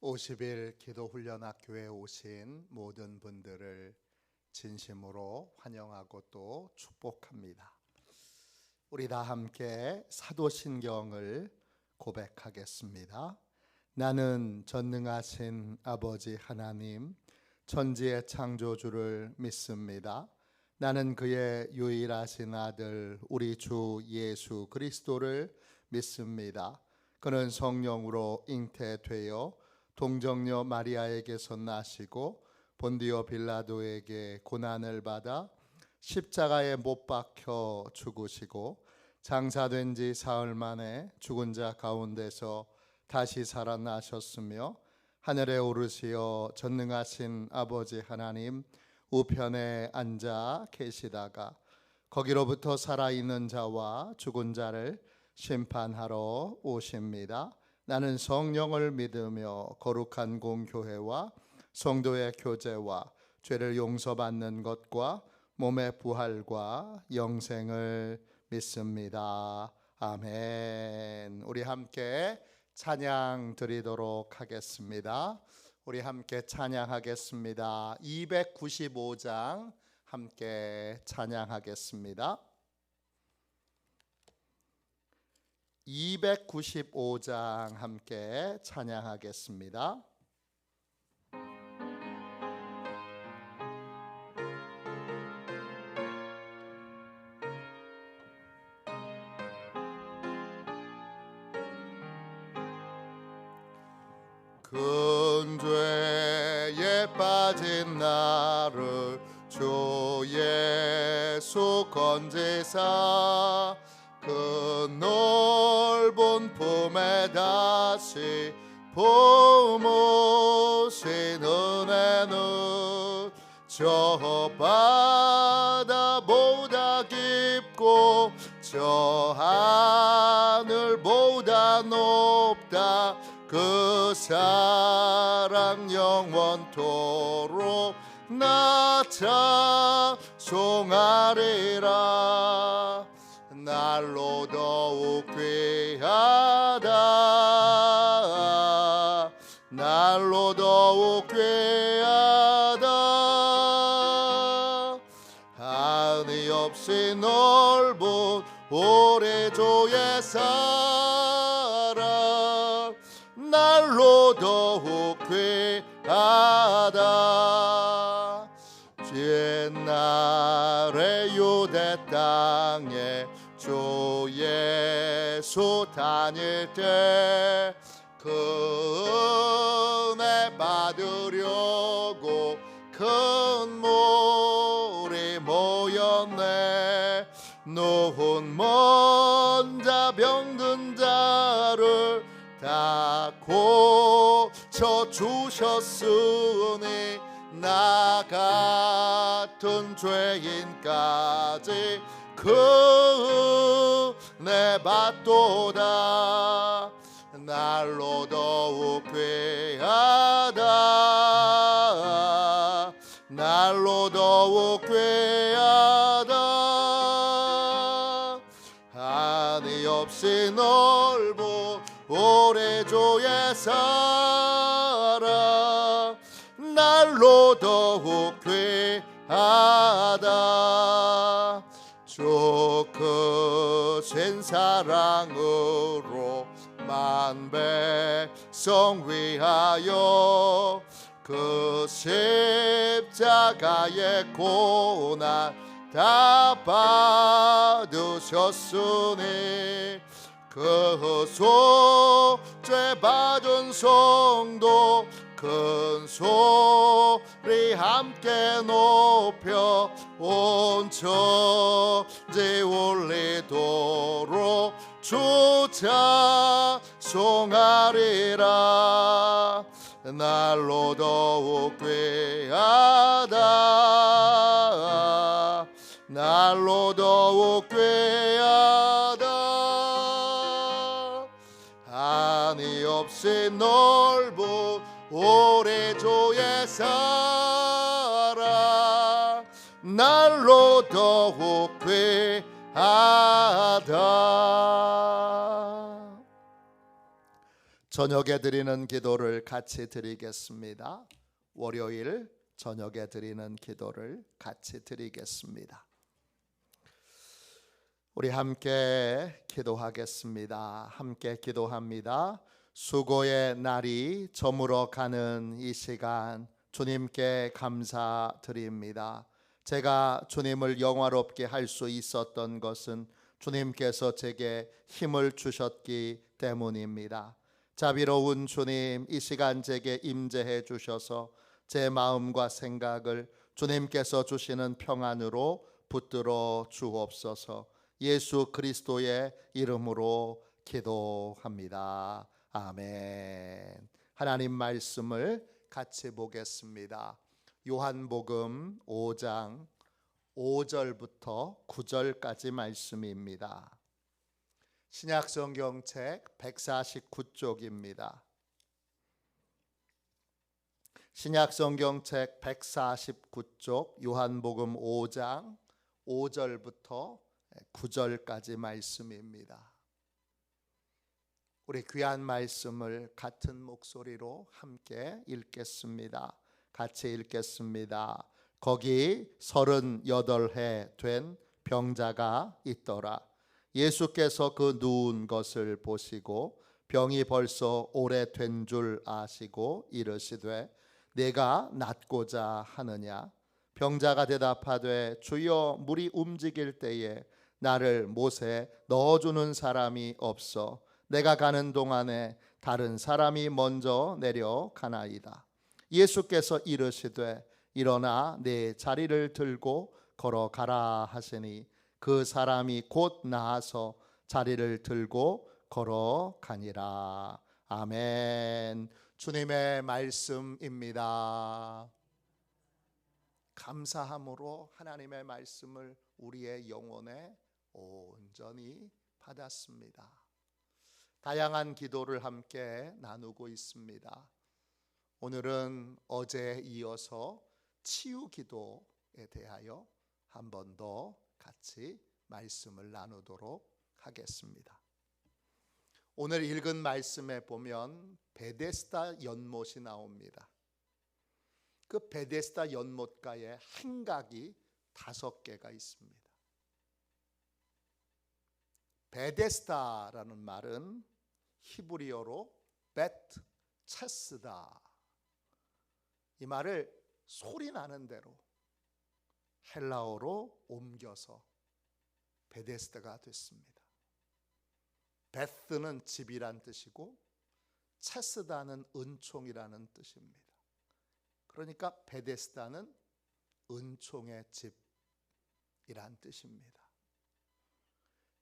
50일 기도훈련학교에 오신 모든 분들을 진심으로 환영하고 또 축복합니다. 우리 다 함께 사도신경을 고백하겠습니다. 나는 전능하신 아버지 하나님, 천지의 창조주를 믿습니다. 나는 그의 유일하신 아들 우리 주 예수 그리스도를 믿습니다. 그는 성령으로 잉태되어 동정녀 마리아에게서 나시고 본디오 빌라도에게 고난을 받아 십자가에 못 박혀 죽으시고 장사된 지 사흘 만에 죽은 자 가운데서 다시 살아나셨으며 하늘에 오르시어 전능하신 아버지 하나님 우편에 앉아 계시다가 거기로부터 살아있는 자와 죽은 자를 심판하러 오십니다. 나는 성령을 믿으며 거룩한 공교회와 성도의 교제와 죄를 용서받는 것과 몸의 부활과 영생을 믿습니다. 아멘. 우리 함께 찬양 드리도록 하겠습니다. 우리 함께 찬양하겠습니다. 295장 함께 찬양하겠습니다. 295장 함께 찬양하겠습니다. 큰 죄에 빠진 나를 주 예수 건지사 그 넓은 품에 다시 품으신 은혜는 저 바다보다 깊고 저 하늘보다 높다. 그 사랑 영원토록 나 찬송하리라. 날로 더욱 귀하다. 날로 더욱 귀하다. 한이 없이 넓은 우리 주의 사랑 날로 더욱 귀하다. 옛날에 유대 땅에 주 예수 다닐 때 그 은혜 받으려고 큰 물이 모였네. 노혼 먼 자 병든 자를 다 고쳐주셨으니 나 같은 죄인까지 그 은혜 받도다. 날로 더욱 귀하다. 날로 더욱 귀하다. 한이 없이 넓은 우리 주의 사랑 날로 더욱 귀하다. 주 크신 사랑으로 만 백성 위하여 그 십자가의 고난 다 받으셨으니 그 속죄 받은 성도 큰 소리 함께 높여 온 천지 울리도록 주 찬송하리라. 날로 더욱 귀하다. 날로 더욱 귀하다. 한이 없이 넓은 우리 주의 사랑 날로 더욱 귀하다. 저녁에 드리는 기도를 같이 드리겠습니다. 월요일 저녁에 드리는 기도를 같이 드리겠습니다. 우리 함께 기도하겠습니다. 함께 기도합니다. 수고의 날이 저물어 가는 이 시간 주님께 감사드립니다. 제가 주님을 영화롭게 할 수 있었던 것은 주님께서 제게 힘을 주셨기 때문입니다. 자비로운 주님, 이 시간 제게 임재해 주셔서 제 마음과 생각을 주님께서 주시는 평안으로 붙들어 주옵소서. 예수 그리스도의 이름으로 기도합니다. 아멘. 하나님 말씀을 같이 보겠습니다. 요한복음 5장 5절부터 9절까지 말씀입니다. 신약성경책 149쪽입니다. 신약성경책 149쪽 요한복음 5장 5절부터 9절까지 말씀입니다. 우리 귀한 말씀을 같은 목소리로 함께 읽겠습니다. 같이 읽겠습니다. 거기 38해 된 병자가 있더라. 예수께서 그 누운 것을 보시고 병이 벌써 오래된 줄 아시고 이르시되 내가 낫고자 하느냐. 병자가 대답하되 주여, 물이 움직일 때에 나를 못에 넣어주는 사람이 없어 내가 가는 동안에 다른 사람이 먼저 내려가나이다. 예수께서 이르시되 일어나 내 자리를 들고 걸어가라 하시니 그 사람이 곧 나아서 자리를 들고 걸어가니라. 아멘. 주님의 말씀입니다. 감사함으로 하나님의 말씀을 우리의 영혼에 온전히 받았습니다. 다양한 기도를 함께 나누고 있습니다. 오늘은 어제에 이어서 치유 기도에 대하여 한 번 더 같이 말씀을 나누도록 하겠습니다. 오늘 읽은 말씀에 보면 베데스다 연못이 나옵니다. 그 베데스다 연못가에 행각이 5개가 있습니다. 베데스다라는 말은 히브리어로 베트 체스다. 이 말을 소리 나는 대로 헬라어로 옮겨서 베데스다가 됐습니다. 베스는 집이란 뜻이고 체스다는 은총이라는 뜻입니다. 그러니까 베데스다는 은총의 집이란 뜻입니다.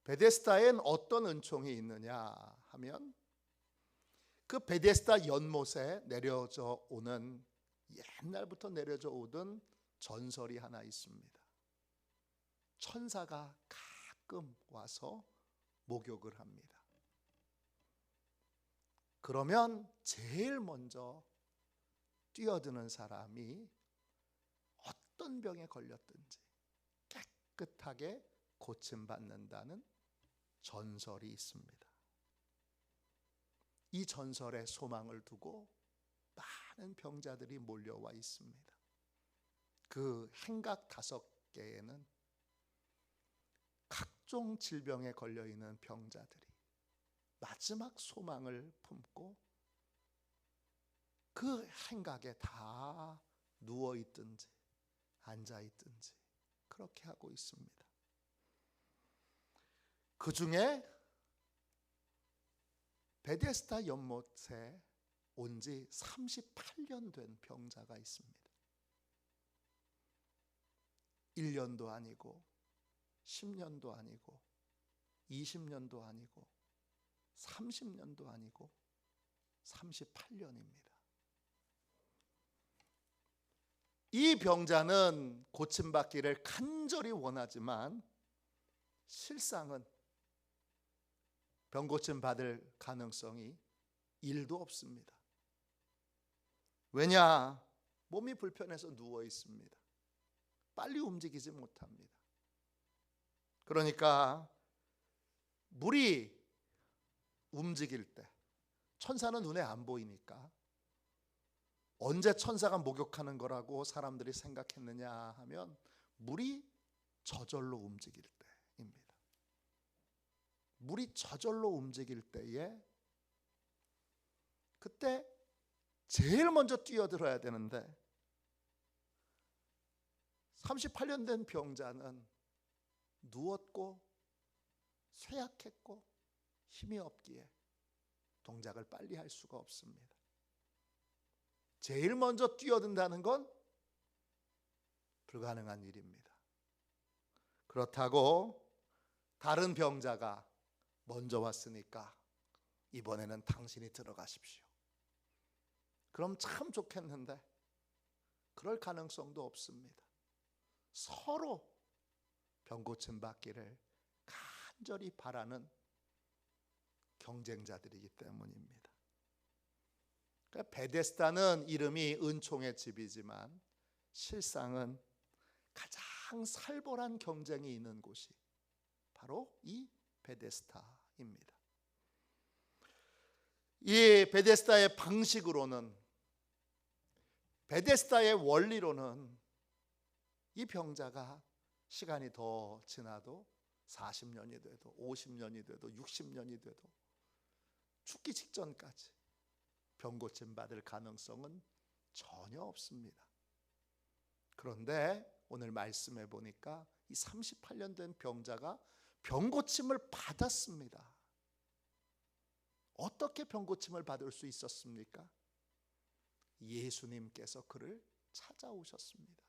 베데스다엔 어떤 은총이 있느냐 하면 그 베데스다 연못에 내려져 오는, 옛날부터 내려져 오던 전설이 하나 있습니다. 천사가 가끔 와서 목욕을 합니다. 그러면 제일 먼저 뛰어드는 사람이 어떤 병에 걸렸든지 깨끗하게 고침받는다는 전설이 있습니다. 이 전설에 소망을 두고 많은 병자들이 몰려와 있습니다. 그 행각 5개에는 각종 질병에 걸려있는 병자들이 마지막 소망을 품고 그 행각에 다 누워있든지 앉아있든지 그렇게 하고 있습니다. 그 중에 베데스다 연못에 온 지 38년 된 병자가 있습니다. 1년도 아니고 10년도 아니고 20년도 아니고 30년도 아니고 38년입니다. 이 병자는 고침받기를 간절히 원하지만 실상은 병 고침 받을 가능성이 1도 없습니다. 왜냐? 몸이 불편해서 누워 있습니다. 빨리 움직이지 못합니다. 그러니까 물이 움직일 때, 천사는 눈에 안 보이니까 언제 천사가 목욕하는 거라고 사람들이 생각했느냐 하면 물이 저절로 움직일 때입니다. 물이 저절로 움직일 때에 그때 제일 먼저 뛰어들어야 되는데 38년 된 병자는 누웠고 쇠약했고 힘이 없기에 동작을 빨리 할 수가 없습니다. 제일 먼저 뛰어든다는 건 불가능한 일입니다. 그렇다고 다른 병자가 먼저 왔으니까 이번에는 당신이 들어가십시오. 그럼 참 좋겠는데 그럴 가능성도 없습니다. 서로 병 고침 받기를 간절히 바라는 경쟁자들이기 때문입니다. 그러니까 베데스다는 이름이 은총의 집이지만 실상은 가장 살벌한 경쟁이 있는 곳이 바로 이 베데스다입니다. 이 베데스다의 방식으로는, 베데스다의 원리로는 이 병자가 시간이 더 지나도 40년이 돼도 50년이 돼도 60년이 돼도 죽기 직전까지 병 고침 받을 가능성은 전혀 없습니다. 그런데 오늘 말씀해 보니까 이 38년 된 병자가 병 고침을 받았습니다. 어떻게 병 고침을 받을 수 있었습니까? 예수님께서 그를 찾아오셨습니다.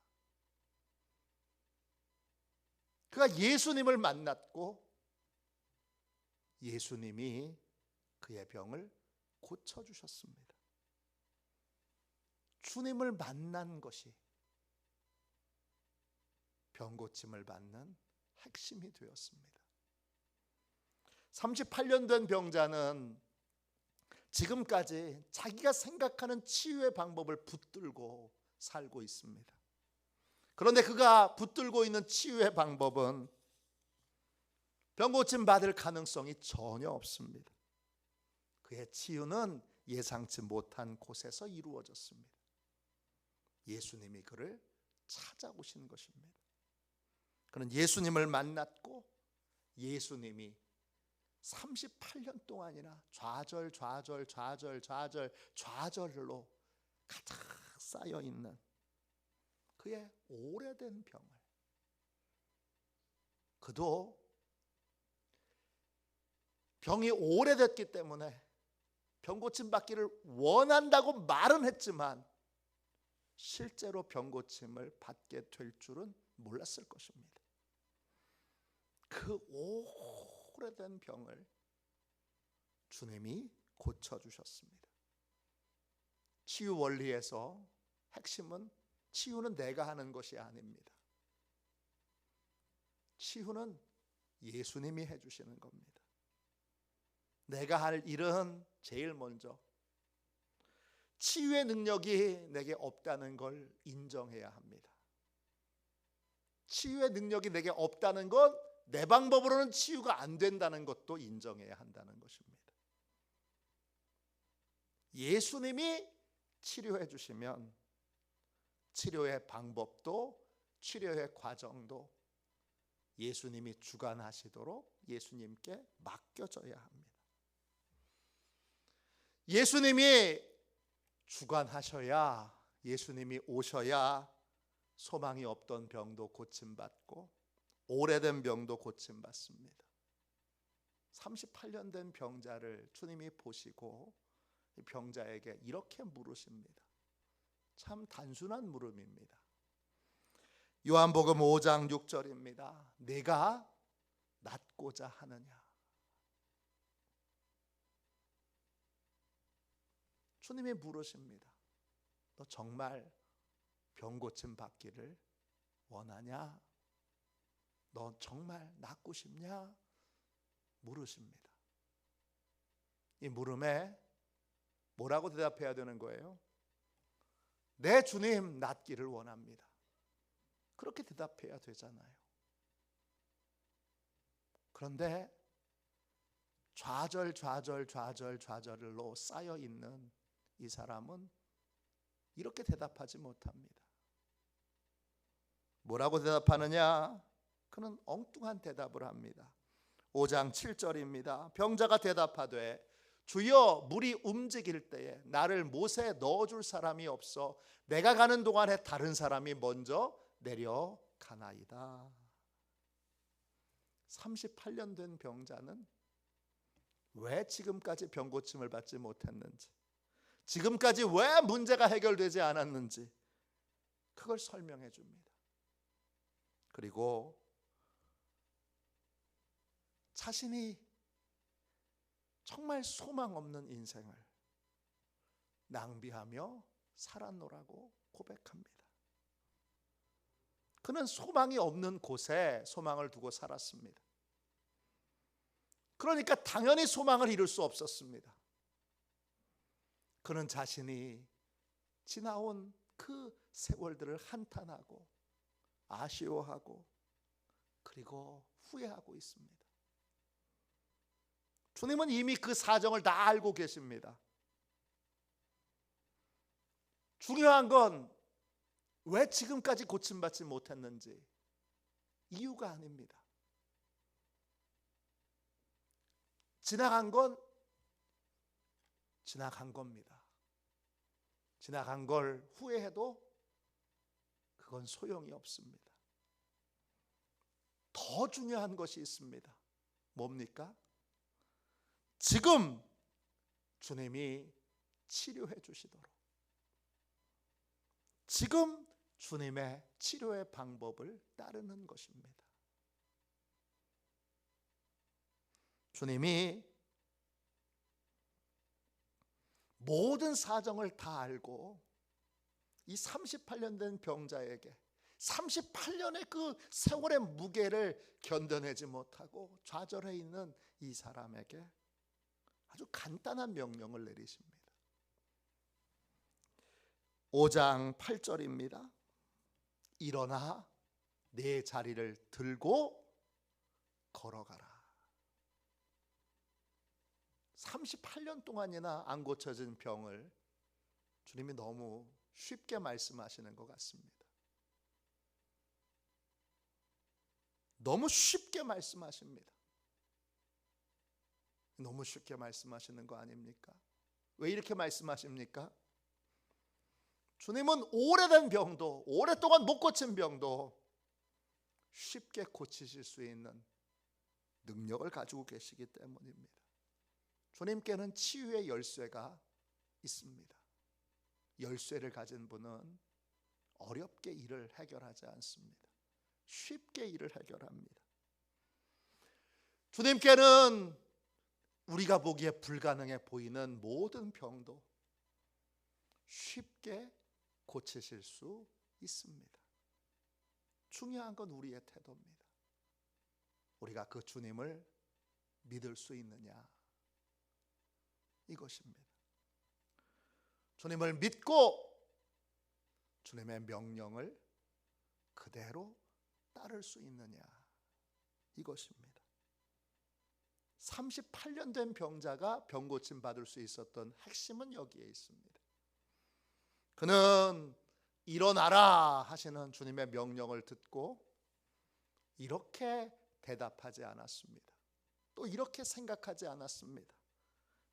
그가 예수님을 만났고 예수님이 그의 병을 고쳐주셨습니다. 주님을 만난 것이 병 고침을 받는 핵심이 되었습니다. 38년 된 병자는 지금까지 자기가 생각하는 치유의 방법을 붙들고 살고 있습니다. 그런데 그가 붙들고 있는 치유의 방법은 병 고침 받을 가능성이 전혀 없습니다. 그의 치유는 예상치 못한 곳에서 이루어졌습니다. 예수님이 그를 찾아오신 것입니다. 그는 예수님을 만났고 예수님이 38년 동안이나 좌절로 가득 쌓여있는 그의 오래된 병을, 그도 병이 오래됐기 때문에 병 고침 받기를 원한다고 말은 했지만 실제로 병 고침을 받게 될 줄은 몰랐을 것입니다. 그 오래된 병을 주님이 고쳐주셨습니다. 치유 원리에서 핵심은 치유는 내가 하는 것이 아닙니다. 치유는 예수님이 해주시는 겁니다. 내가 할 일은 제일 먼저 치유의 능력이 내게 없다는 걸 인정해야 합니다. 치유의 능력이 내게 없다는 건 내 방법으로는 치유가 안 된다는 것도 인정해야 한다는 것입니다. 예수님이 치료해 주시면 치료의 방법도 치료의 과정도 예수님이 주관하시도록 예수님께 맡겨져야 합니다. 예수님이 주관하셔야, 예수님이 오셔야 소망이 없던 병도 고침받고 오래된 병도 고침받습니다. 38년 된 병자를 주님이 보시고 병자에게 이렇게 물으십니다. 참 단순한 물음입니다. 요한복음 5장 6절입니다. 내가 낫고자 하느냐? 주님이 물으십니다. 너 정말 병 고침 받기를 원하냐? 너 정말 낫고 싶냐? 물으십니다. 이 물음에 뭐라고 대답해야 되는 거예요? 네, 주님, 낫기를 원합니다. 그렇게 대답해야 되잖아요. 그런데 좌절을로 쌓여 있는 이 사람은 이렇게 대답하지 못합니다. 뭐라고 대답하느냐? 그는 엉뚱한 대답을 합니다. 5장 7절입니다. 병자가 대답하되 주여, 물이 움직일 때에 나를 못에 넣어줄 사람이 없어 내가 가는 동안에 다른 사람이 먼저 내려가나이다. 38년 된 병자는 왜 지금까지 병 고침을 받지 못했는지, 지금까지 왜 문제가 해결되지 않았는지 그걸 설명해 줍니다. 그리고 자신이 정말 소망 없는 인생을 낭비하며 살았노라고 고백합니다. 그는 소망이 없는 곳에 소망을 두고 살았습니다. 그러니까 당연히 소망을 이룰 수 없었습니다. 그는 자신이 지나온 그 세월들을 한탄하고 아쉬워하고 그리고 후회하고 있습니다. 주님은 이미 그 사정을 다 알고 계십니다. 중요한 건 왜 지금까지 고침받지 못했는지 이유가 아닙니다. 지나간 건 지나간 겁니다. 지나간 걸 후회해도 그건 소용이 없습니다. 더 중요한 것이 있습니다. 뭡니까? 지금 주님이 치료해 주시도록, 지금 주님의 치료의 방법을 따르는 것입니다. 주님이 모든 사정을 다 알고 이 38년 된 병자에게 38년의 그 세월의 무게를 견뎌내지 못하고 좌절해 있는 이 사람에게 아주 간단한 명령을 내리십니다. 5장 8절입니다. 일어나 내 자리를 들고 걸어가라. 38년 동안이나 안 고쳐진 병을 주님이 너무 쉽게 말씀하시는 것 같습니다. 너무 쉽게 말씀하십니다. 너무 쉽게 말씀하시는 거 아닙니까? 왜 이렇게 말씀하십니까? 주님은 오래된 병도, 오랫동안 못 고친 병도 쉽게 고치실 수 있는 능력을 가지고 계시기 때문입니다. 주님께는 치유의 열쇠가 있습니다. 열쇠를 가진 분은 어렵게 일을 해결하지 않습니다. 쉽게 일을 해결합니다. 주님께는 우리가 보기에 불가능해 보이는 모든 병도 쉽게 고치실 수 있습니다. 중요한 건 우리의 태도입니다. 우리가 그 주님을 믿을 수 있느냐, 이것입니다. 주님을 믿고 주님의 명령을 그대로 따를 수 있느냐, 이것입니다. 38년 된 병자가 병 고침 받을 수 있었던 핵심은 여기에 있습니다. 그는 일어나라 하시는 주님의 명령을 듣고 이렇게 대답하지 않았습니다. 또 이렇게 생각하지 않았습니다.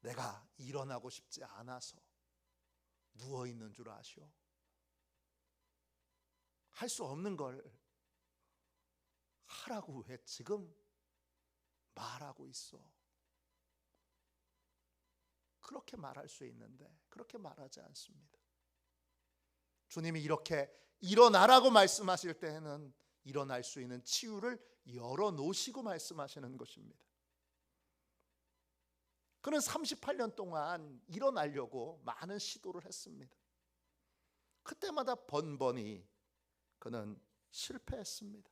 내가 일어나고 싶지 않아서 누워있는 줄 아시오? 할 수 없는 걸 하라고 왜 지금 말하고 있어? 그렇게 말할 수 있는데 그렇게 말하지 않습니다. 주님이 이렇게 일어나라고 말씀하실 때에는 일어날 수 있는 치유를 열어놓으시고 말씀하시는 것입니다. 그는 38년 동안 일어나려고 많은 시도를 했습니다. 그때마다 번번이 그는 실패했습니다.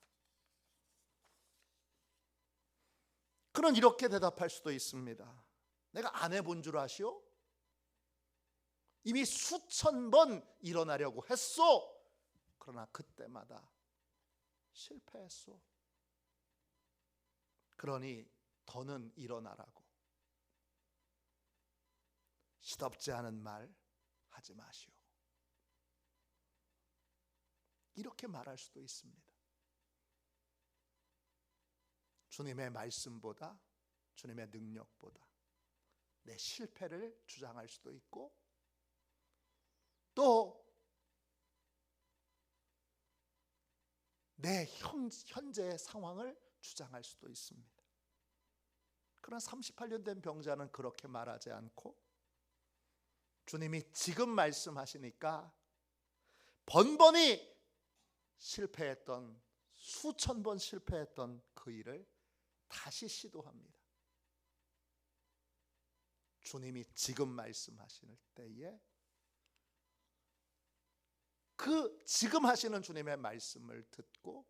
그는 이렇게 대답할 수도 있습니다. 내가 안 해본 줄 아시오? 이미 수천 번 일어나려고 했소. 그러나 그때마다 실패했소. 그러니 더는 일어나라고, 시덥지 않은 말 하지 마시오. 이렇게 말할 수도 있습니다. 주님의 말씀보다, 주님의 능력보다 내 실패를 주장할 수도 있고, 또 내 현재의 상황을 주장할 수도 있습니다. 그러나 38년 된 병자는 그렇게 말하지 않고 주님이 지금 말씀하시니까 번번이 실패했던, 수천 번 실패했던 그 일을 다시 시도합니다. 주님이 지금 말씀하시는 때에 그 지금 하시는 주님의 말씀을 듣고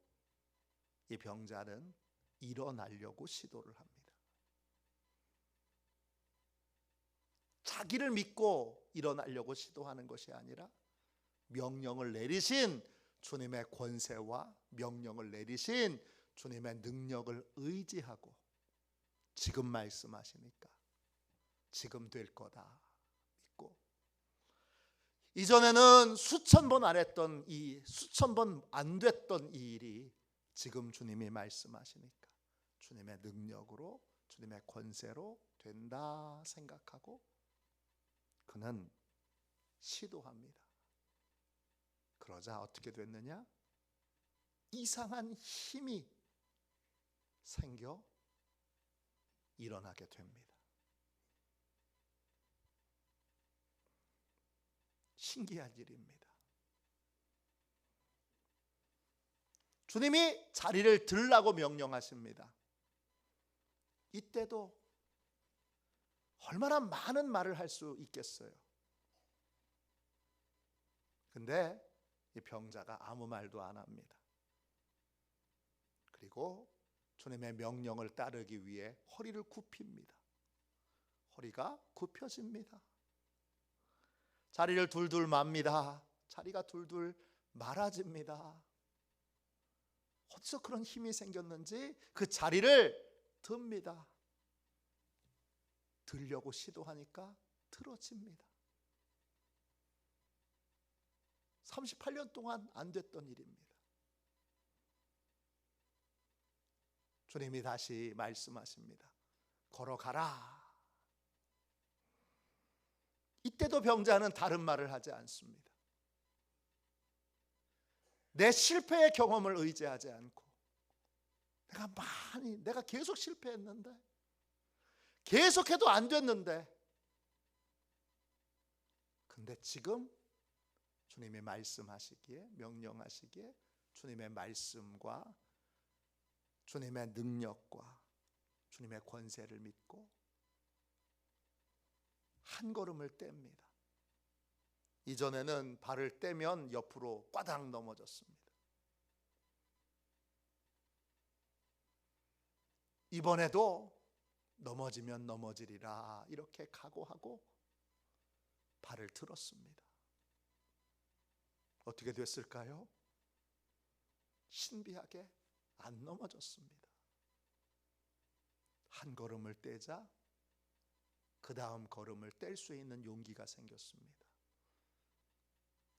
이 병자는 일어나려고 시도를 합니다. 자기를 믿고 일어나려고 시도하는 것이 아니라 명령을 내리신 주님의 권세와 명령을 내리신 주님의 능력을 의지하고 지금 말씀하시니까 지금 될 거다 믿고, 이전에는 수천 번 안 했던 수천 번 안 됐던 이 일이 지금 주님이 말씀하시니까 주님의 능력으로, 주님의 권세로 된다 생각하고 그는 시도합니다. 그러자 어떻게 됐느냐? 이상한 힘이 생겨 일어나게 됩니다. 신기한 일입니다. 주님이 자리를 들라고 명령하십니다. 이때도 얼마나 많은 말을 할 수 있겠어요. 근데 이 병자가 아무 말도 안 합니다. 그리고 주님의 명령을 따르기 위해 허리를 굽힙니다. 허리가 굽혀집니다. 자리를 둘둘 맙니다. 자리가 둘둘 말아집니다. 어디서 그런 힘이 생겼는지 그 자리를 듭니다. 들려고 시도하니까 들어집니다. 38년 동안 안 됐던 일입니다. 주님이 다시 말씀하십니다. 걸어가라. 이때도 병자는 다른 말을 하지 않습니다. 내 실패의 경험을 의지하지 않고, 내가 계속 실패했는데, 계속해도 안 됐는데, 근데 지금 주님이 말씀하시기에, 명령하시기에 주님의 말씀과 주님의 능력과 주님의 권세를 믿고 한 걸음을 뗍니다. 이전에는 발을 떼면 옆으로 꽈당 넘어졌습니다. 이번에도 넘어지면 넘어지리라 이렇게 각오하고 발을 들었습니다. 어떻게 됐을까요? 신비하게 안 넘어졌습니다. 한 걸음을 떼자 그 다음 걸음을 뗄 수 있는 용기가 생겼습니다.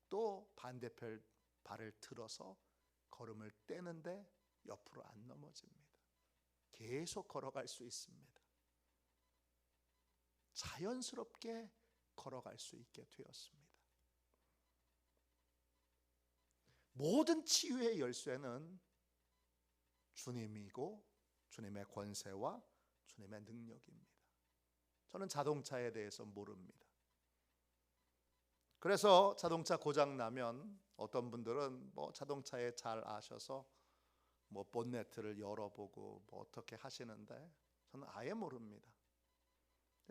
또 반대편 발을 들어서 걸음을 떼는데 옆으로 안 넘어집니다. 계속 걸어갈 수 있습니다. 자연스럽게 걸어갈 수 있게 되었습니다. 모든 치유의 열쇠는 주님이고 주님의 권세와 주님의 능력입니다. 저는 자동차에 대해서 모릅니다. 그래서 자동차 고장 나면 어떤 분들은 자동차에 잘 아셔서 본네트를 열어보고 어떻게 하시는데 저는 아예 모릅니다.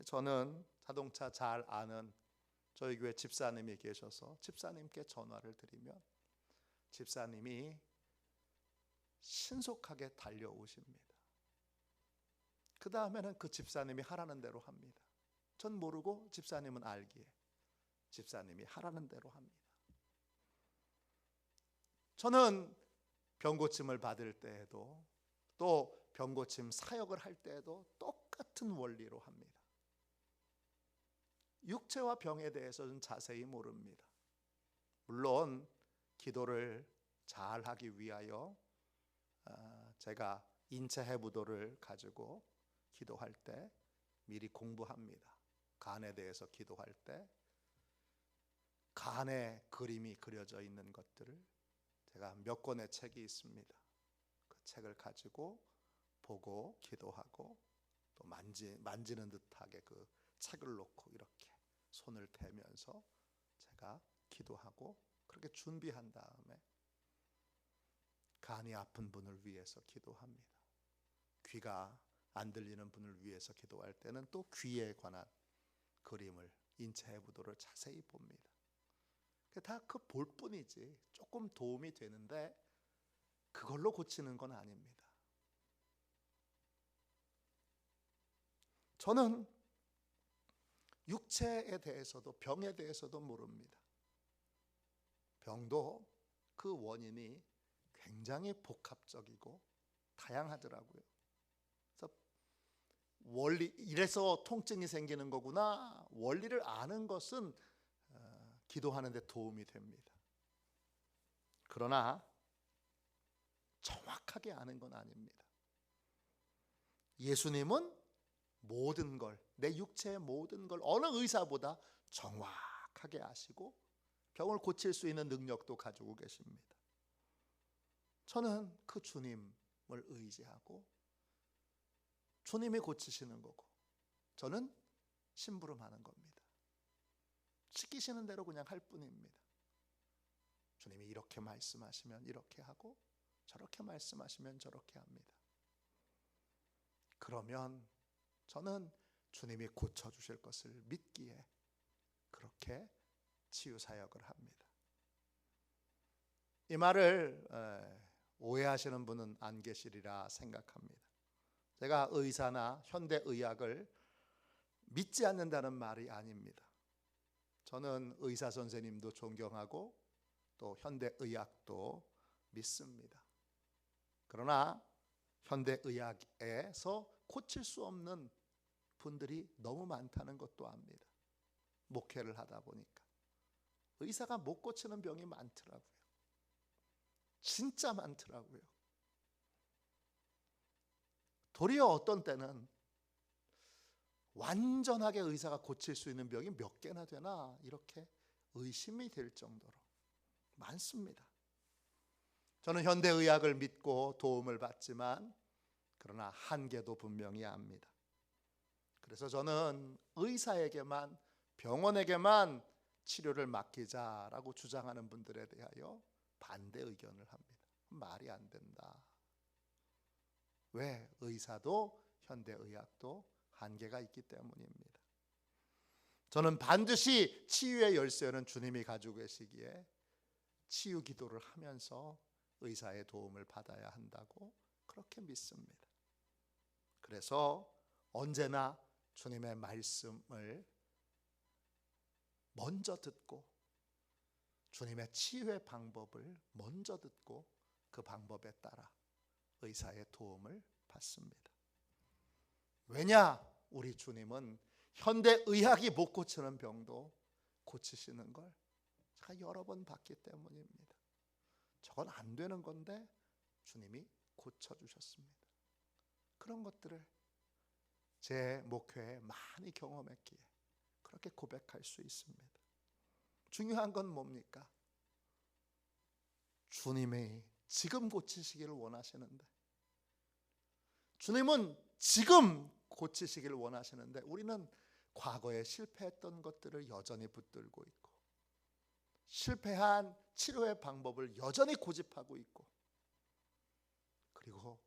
저는 자동차 잘 아는 저희 교회 집사님이 계셔서 집사님께 전화를 드리면 집사님이 신속하게 달려오십니다. 그 다음에는 그 집사님이 하라는 대로 합니다. 전 모르고 집사님은 알기에 집사님이 하라는 대로 합니다. 저는 병고침을 받을 때에도 또 병고침 사역을 할 때에도 똑같은 원리로 합니다. 육체와 병에 대해서는 자세히 모릅니다. 물론 기도를 잘 하기 위하여 제가 인체 해부도를 가지고 기도할 때 미리 공부합니다. 간에 대해서 기도할 때 간에 그림이 그려져 있는 것들을 제가 몇 권의 책이 있습니다. 그 책을 가지고 보고 기도하고 또 만지는 듯하게 그 책을 놓고 이렇게 손을 대면서 제가 기도하고 그렇게 준비한 다음에 간이 아픈 분을 위해서 기도합니다. 귀가 안 들리는 분을 위해서 기도할 때는 또 귀에 관한 그림을 인체 해부도를 자세히 봅니다. 다 그 볼 뿐이지 조금 도움이 되는데 그걸로 고치는 건 아닙니다. 저는 육체에 대해서도 병에 대해서도 모릅니다. 병도 그 원인이 굉장히 복합적이고 다양하더라고요. 그래서 원리 이래서 통증이 생기는 거구나. 원리를 아는 것은 기도하는 데 도움이 됩니다. 그러나 정확하게 아는 건 아닙니다. 예수님은 모든 걸, 내 육체의 모든 걸 어느 의사보다 정확하게 아시고 병을 고칠 수 있는 능력도 가지고 계십니다. 저는 그 주님을 의지하고 주님이 고치시는 거고 저는 심부름하는 겁니다. 시키시는 대로 그냥 할 뿐입니다. 주님이 이렇게 말씀하시면 이렇게 하고 저렇게 말씀하시면 저렇게 합니다. 그러면 저는 주님이 고쳐주실 것을 믿기에 그렇게 치유사역을 합니다. 이 말을 오해하시는 분은 안 계시리라 생각합니다. 제가 의사나 현대의학을 믿지 않는다는 말이 아닙니다. 저는 의사 선생님도 존경하고 또 현대의학도 믿습니다. 그러나 현대의학에서 고칠 수 없는 분들이 너무 많다는 것도 압니다. 목회를 하다 보니까 의사가 못 고치는 병이 많더라고요. 진짜 많더라고요. 도리어 어떤 때는 완전하게 의사가 고칠 수 있는 병이 몇 개나 되나 이렇게 의심이 될 정도로 많습니다. 저는 현대의학을 믿고 도움을 받지만 그러나 한계도 분명히 압니다. 그래서 저는 의사에게만 병원에게만 치료를 맡기자라고 주장하는 분들에 대하여 반대 의견을 합니다. 말이 안 된다. 왜? 의사도 현대의학도 한계가 있기 때문입니다. 저는 반드시 치유의 열쇠는 주님이 가지고 계시기에 치유 기도를 하면서 의사의 도움을 받아야 한다고 그렇게 믿습니다. 그래서 언제나 주님의 말씀을 먼저 듣고 주님의 치유의 방법을 먼저 듣고 그 방법에 따라 의사의 도움을 받습니다. 왜냐? 우리 주님은 현대의학이 못 고치는 병도 고치시는 걸 제가 여러 번 봤기 때문입니다. 저건 안 되는 건데 주님이 고쳐주셨습니다. 그런 것들을 제 목회에 많이 경험했기에 그렇게 고백할 수 있습니다. 중요한 건 뭡니까? 주님이 지금 고치시기를 원하시는데 주님은 지금 고치시기를 원하시는데 우리는 과거에 실패했던 것들을 여전히 붙들고 있고 실패한 치료의 방법을 여전히 고집하고 있고 그리고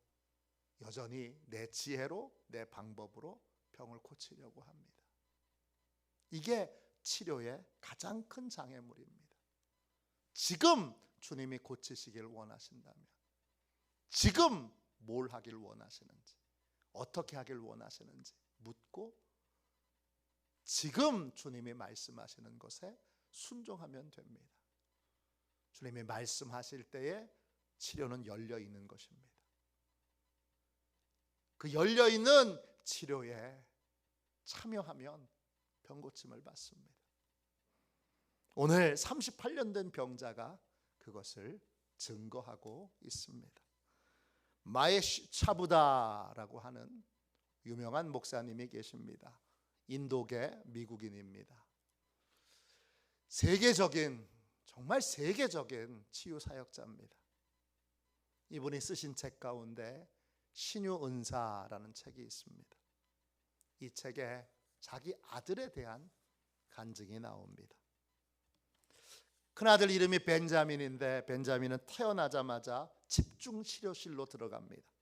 여전히 내 지혜로 내 방법으로 병을 고치려고 합니다. 이게 치료의 가장 큰 장애물입니다. 지금 주님이 고치시길 원하신다면 지금 뭘 하길 원하시는지 어떻게 하길 원하시는지 묻고 지금 주님이 말씀하시는 것에 순종하면 됩니다. 주님이 말씀하실 때에 치료는 열려 있는 것입니다. 그 열려 있는 치료에 참여하면 병고침을 받습니다. 오늘 38년 된 병자가 그것을 증거하고 있습니다. 마헤시 차부다라고 하는 유명한 목사님이 계십니다. 인도계 미국인입니다. 정말 세계적인 치유 사역자입니다. 이분이 쓰신 책 가운데 신유은사라는 책이 있습니다. 이 책에 자기 아들에 대한 간증이 나옵니다. 큰아들 이름이 벤자민인데 벤자민은 태어나자마자 집중치료실로 들어갑니다.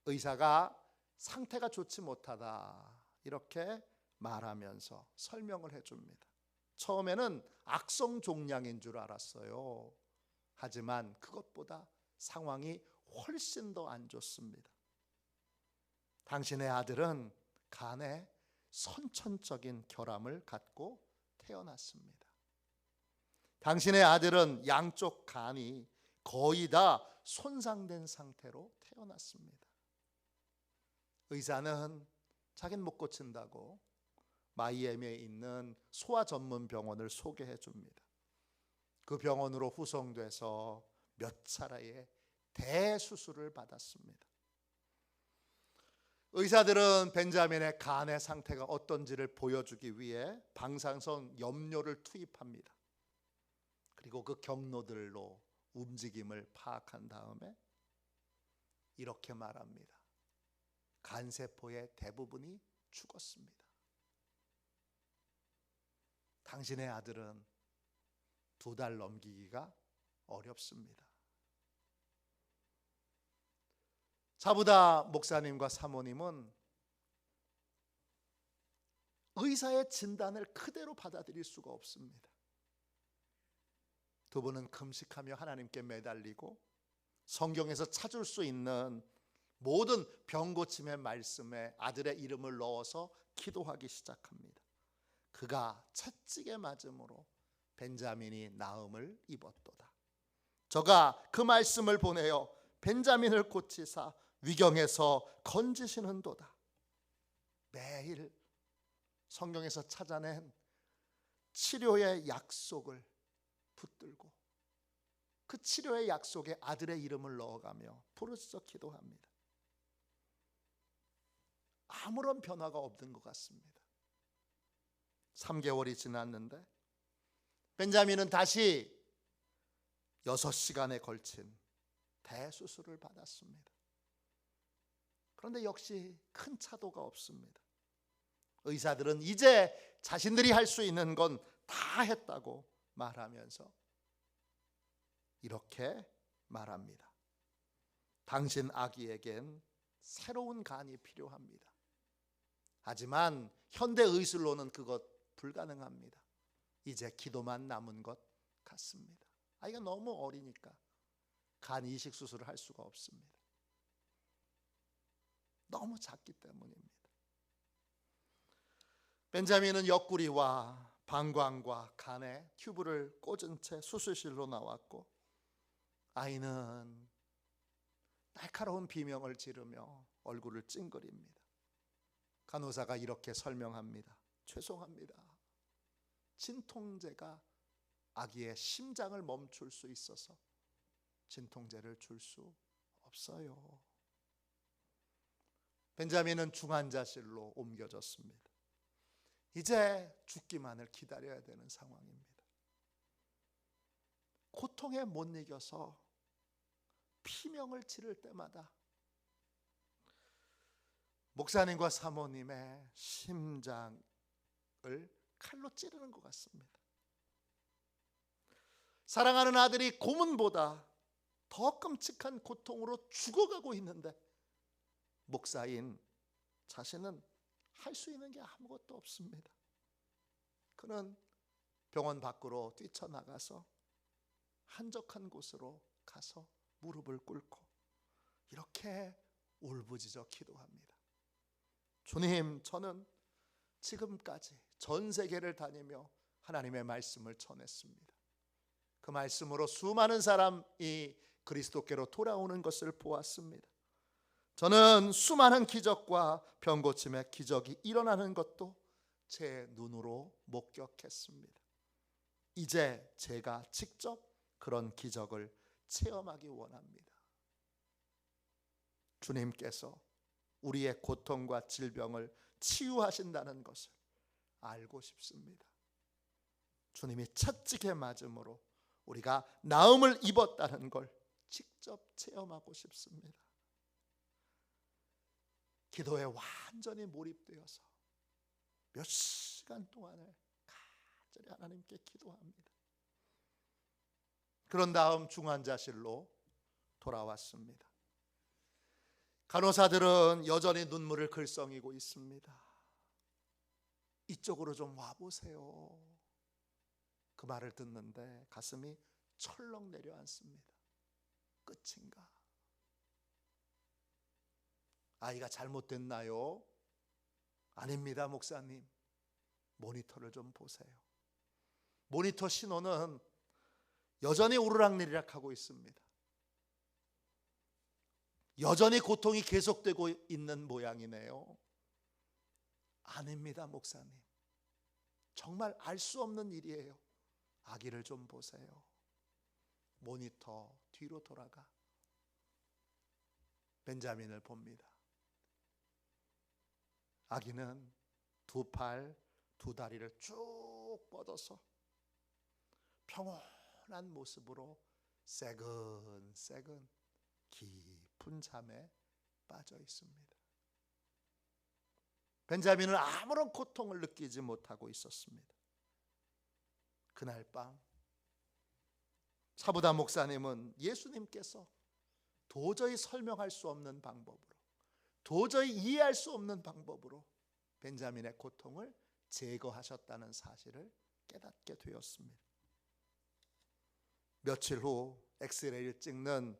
의사가 상태가 좋지 못하다 이렇게 말하면서 설명을 해줍니다. 처음에는 악성종양인 줄 알았어요. 하지만 그것보다 상황이 훨씬 더 안 좋습니다. 당신의 아들은 간에 선천적인 결함을 갖고 태어났습니다. 당신의 아들은 양쪽 간이 거의 다 손상된 상태로 태어났습니다. 의사는 자기는 못 고친다고 마이애미에 있는 소아 전문 병원을 소개해 줍니다. 그 병원으로 후송돼서 몇 차례의 대수술을 받았습니다. 의사들은 벤자민의 간의 상태가 어떤지를 보여주기 위해 방사선 염료를 투입합니다. 그리고 그 경로들로 움직임을 파악한 다음에 이렇게 말합니다. 간세포의 대부분이 죽었습니다. 당신의 아들은 2달 넘기기가 어렵습니다. 차부다 목사님과 사모님은 의사의 진단을 그대로 받아들일 수가 없습니다. 두 분은 금식하며 하나님께 매달리고 성경에서 찾을 수 있는 모든 병고침의 말씀에 아들의 이름을 넣어서 기도하기 시작합니다. 그가 채찍에 맞음으로 벤자민이 나음을 입었도다. 저가 그 말씀을 보내어 벤자민을 고치사 위경에서 건지시는도다. 매일 성경에서 찾아낸 치료의 약속을 붙들고 그 치료의 약속에 아들의 이름을 넣어가며 부르짖어 기도합니다. 아무런 변화가 없는 것 같습니다. 3개월이 지났는데 벤자민은 다시 6시간에 걸친 대수술을 받았습니다. 그런데 역시 큰 차도가 없습니다. 의사들은 이제 자신들이 할 수 있는 건 다 했다고 말하면서 이렇게 말합니다. 당신 아기에겐 새로운 간이 필요합니다. 하지만 현대 의술로는 그것 불가능합니다. 이제 기도만 남은 것 같습니다. 아이가 너무 어리니까 간 이식 수술을 할 수가 없습니다. 너무 작기 때문입니다. 벤자민은 옆구리와 방광과 간에 튜브를 꽂은 채 수술실로 나왔고 아이는 날카로운 비명을 지르며 얼굴을 찡그립니다. 간호사가 이렇게 설명합니다. 죄송합니다. 진통제가 아기의 심장을 멈출 수 있어서 진통제를 줄 수 없어요. 벤자민은 중환자실로 옮겨졌습니다. 이제 죽기만을 기다려야 되는 상황입니다. 고통에 못 이겨서 피명을 치를 때마다 목사님과 사모님의 심장을 칼로 찌르는 것 같습니다. 사랑하는 아들이 고문보다 더 끔찍한 고통으로 죽어가고 있는데 목사인 자신은 할 수 있는 게 아무것도 없습니다. 그는 병원 밖으로 뛰쳐나가서 한적한 곳으로 가서 무릎을 꿇고 이렇게 울부짖어 기도합니다. 주님, 저는 지금까지 전 세계를 다니며 하나님의 말씀을 전했습니다. 그 말씀으로 수많은 사람이 그리스도께로 돌아오는 것을 보았습니다. 저는 수많은 기적과 병고침의 기적이 일어나는 것도 제 눈으로 목격했습니다. 이제 제가 직접 그런 기적을 체험하기 원합니다. 주님께서 우리의 고통과 질병을 치유하신다는 것을 알고 싶습니다. 주님이 채찍에 맞음으로 우리가 나음을 입었다는 걸 직접 체험하고 싶습니다. 기도에 완전히 몰입되어서 몇 시간 동안을 간절히 하나님께 기도합니다. 그런 다음 중환자실로 돌아왔습니다. 간호사들은 여전히 눈물을 글썽이고 있습니다. 이쪽으로 좀 와보세요. 그 말을 듣는데 가슴이 철렁 내려앉습니다. 끝인가? 아이가 잘못됐나요? 아닙니다, 목사님. 모니터를 좀 보세요. 모니터 신호는 여전히 오르락내리락 하고 있습니다. 여전히 고통이 계속되고 있는 모양이네요. 아닙니다, 목사님. 정말 알 수 없는 일이에요. 아기를 좀 보세요. 모니터 뒤로 돌아가 벤자민을 봅니다. 아기는 두 팔, 두 다리를 쭉 뻗어서 평온한 모습으로 새근새근 깊은 잠에 빠져 있습니다. 벤자민은 아무런 고통을 느끼지 못하고 있었습니다. 그날 밤 사부다 목사님은 예수님께서 도저히 설명할 수 없는 방법으로, 도저히 이해할 수 없는 방법으로 벤자민의 고통을 제거하셨다는 사실을 깨닫게 되었습니다. 며칠 후 엑스레이를 찍는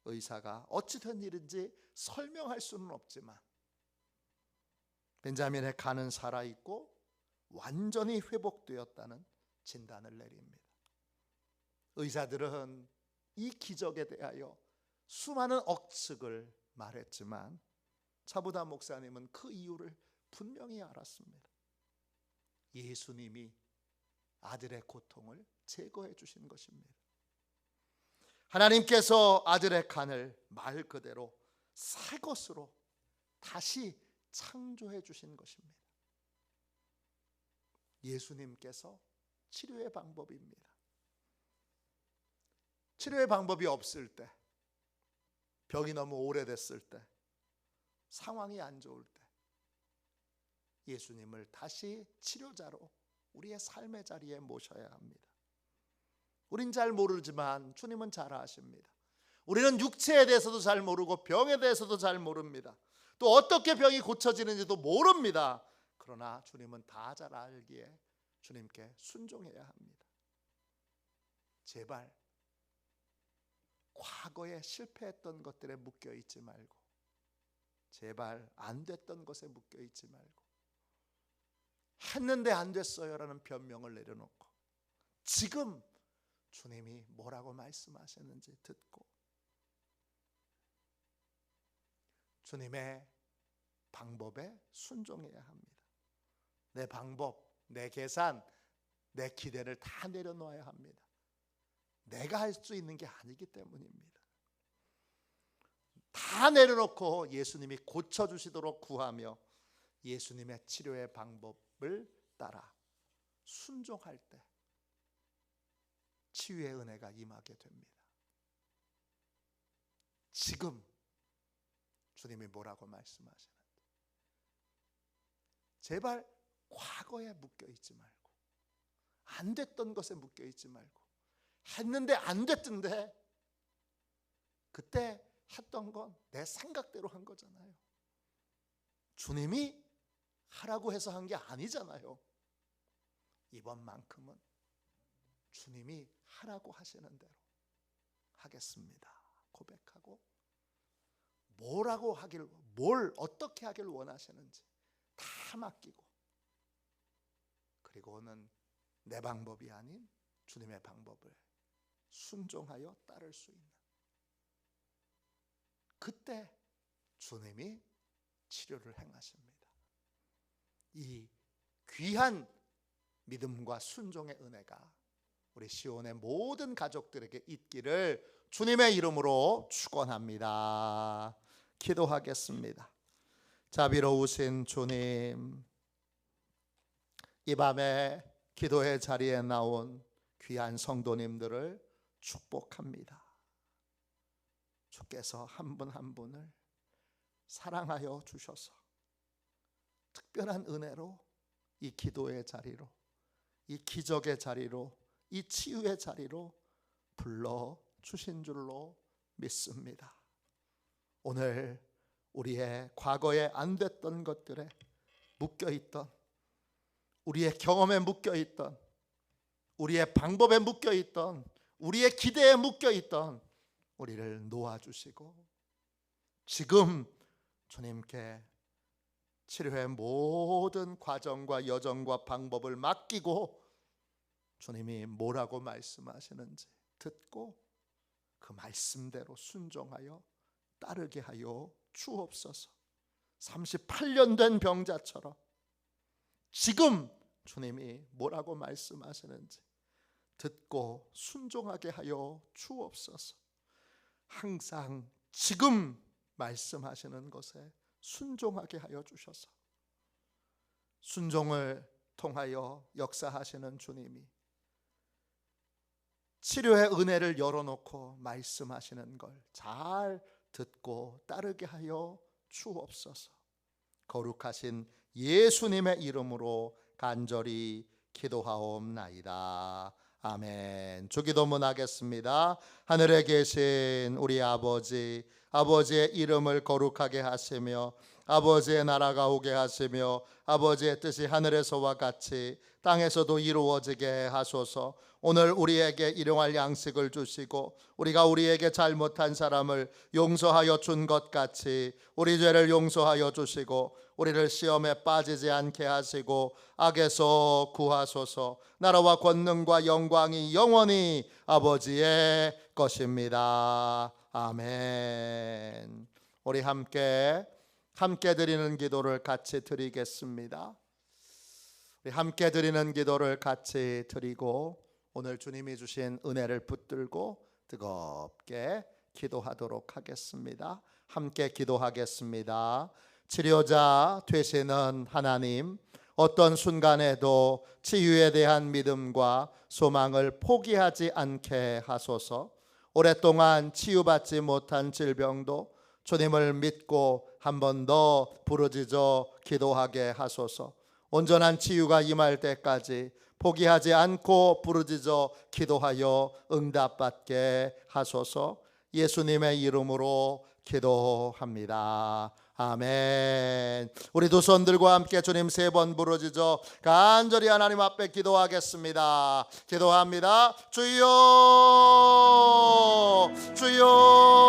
의사가 어찌 된 일인지 설명할 수는 없지만 벤자민의 간은 살아있고 완전히 회복되었다는 진단을 내립니다. 의사들은 이 기적에 대하여 수많은 억측을 말했지만 차부다 목사님은 그 이유를 분명히 알았습니다. 예수님이 아들의 고통을 제거해 주신 것입니다. 하나님께서 아들의 간을 말 그대로 새 것으로 다시 창조해 주신 것입니다. 예수님께서 치료의 방법입니다. 치료의 방법이 없을 때, 병이 너무 오래됐을 때, 상황이 안 좋을 때 예수님을 다시 치료자로 우리의 삶의 자리에 모셔야 합니다. 우린 잘 모르지만 주님은 잘 아십니다. 우리는 육체에 대해서도 잘 모르고 병에 대해서도 잘 모릅니다. 또 어떻게 병이 고쳐지는지도 모릅니다. 그러나 주님은 다 잘 알기에 주님께 순종해야 합니다. 제발 과거에 실패했던 것들에 묶여 있지 말고, 제발 안 됐던 것에 묶여 있지 말고, 했는데 안 됐어요 라는 변명을 내려놓고 지금 주님이 뭐라고 말씀하셨는지 듣고 주님의 방법에 순종해야 합니다. 내 방법, 내 계산, 내 기대를 다 내려놓아야 합니다. 내가 할 수 있는 게 아니기 때문입니다. 다 내려놓고 예수님이 고쳐주시도록 구하며 예수님의 치료의 방법을 따라 순종할 때 치유의 은혜가 임하게 됩니다. 지금 주님이 뭐라고 말씀하시는지 제발 과거에 묶여 있지 말고, 안 됐던 것에 묶여 있지 말고, 했는데 안 됐던데 그때 했던 건 내 생각대로 한 거잖아요. 주님이 하라고 해서 한 게 아니잖아요. 이번만큼은 주님이 하라고 하시는 대로 하겠습니다 고백하고, 뭐라고 하길, 뭘 어떻게 하길 원하시는지 다 맡기고, 그리고는 내 방법이 아닌 주님의 방법을 순종하여 따를 수 있는, 그때 주님이 치료를 행하십니다. 이 귀한 믿음과 순종의 은혜가 우리 시온의 모든 가족들에게 있기를 주님의 이름으로 축원합니다. 기도하겠습니다. 자비로우신 주님, 이 밤에 기도의 자리에 나온 귀한 성도님들을 축복합니다. 주께서 한 분 한 분을 사랑하여 주셔서 특별한 은혜로 이 기도의 자리로, 이 기적의 자리로, 이 치유의 자리로 불러주신 줄로 믿습니다. 오늘 우리의 과거에 안 됐던 것들에 묶여있던, 우리의 경험에 묶여있던, 우리의 방법에 묶여있던, 우리의 기대에 묶여있던 우리를 놓아주시고 지금 주님께 치료의 모든 과정과 여정과 방법을 맡기고 주님이 뭐라고 말씀하시는지 듣고 그 말씀대로 순종하여 따르게 하여 주옵소서. 38년 된 병자처럼 지금 주님이 뭐라고 말씀하시는지 듣고 순종하게 하여 주옵소서. 항상 지금 말씀하시는 것에 순종하게 하여 주셔서 순종을 통하여 역사하시는 주님이 치료의 은혜를 열어놓고 말씀하시는 걸 잘 듣고 따르게 하여 주옵소서. 거룩하신 예수님의 이름으로 간절히 기도하옵나이다. 아멘. 주기도문 하겠습니다. 하늘에 계신 우리 아버지, 아버지의 이름을 거룩하게 하시며 아버지의 나라가 오게 하시며 아버지의 뜻이 하늘에서와 같이 땅에서도 이루어지게 하소서. 오늘 우리에게 일용할 양식을 주시고 우리가 우리에게 잘못한 사람을 용서하여 준 것 같이 우리 죄를 용서하여 주시고 우리를 시험에 빠지지 않게 하시고 악에서 구하소서. 나라와 권능과 영광이 영원히 아버지의 것입니다. 아멘. 우리 함께 드리는 기도를 같이 드리겠습니다. 우리 함께 드리는 기도를 같이 드리고 오늘 주님이 주신 은혜를 붙들고 뜨겁게 기도하도록 하겠습니다. 함께 기도하겠습니다. 치료자 되시는 하나님, 어떤 순간에도 치유에 대한 믿음과 소망을 포기하지 않게 하소서. 오랫동안 치유받지 못한 질병도 주님을 믿고 한 번 더 부르짖어 기도하게 하소서. 온전한 치유가 임할 때까지 포기하지 않고 부르짖어 기도하여 응답받게 하소서. 예수님의 이름으로 기도합니다. 아멘. 우리 두 손 들고 함께 주님 3번 부르짖어 간절히 하나님 앞에 기도하겠습니다. 기도합니다. 주여, 주여.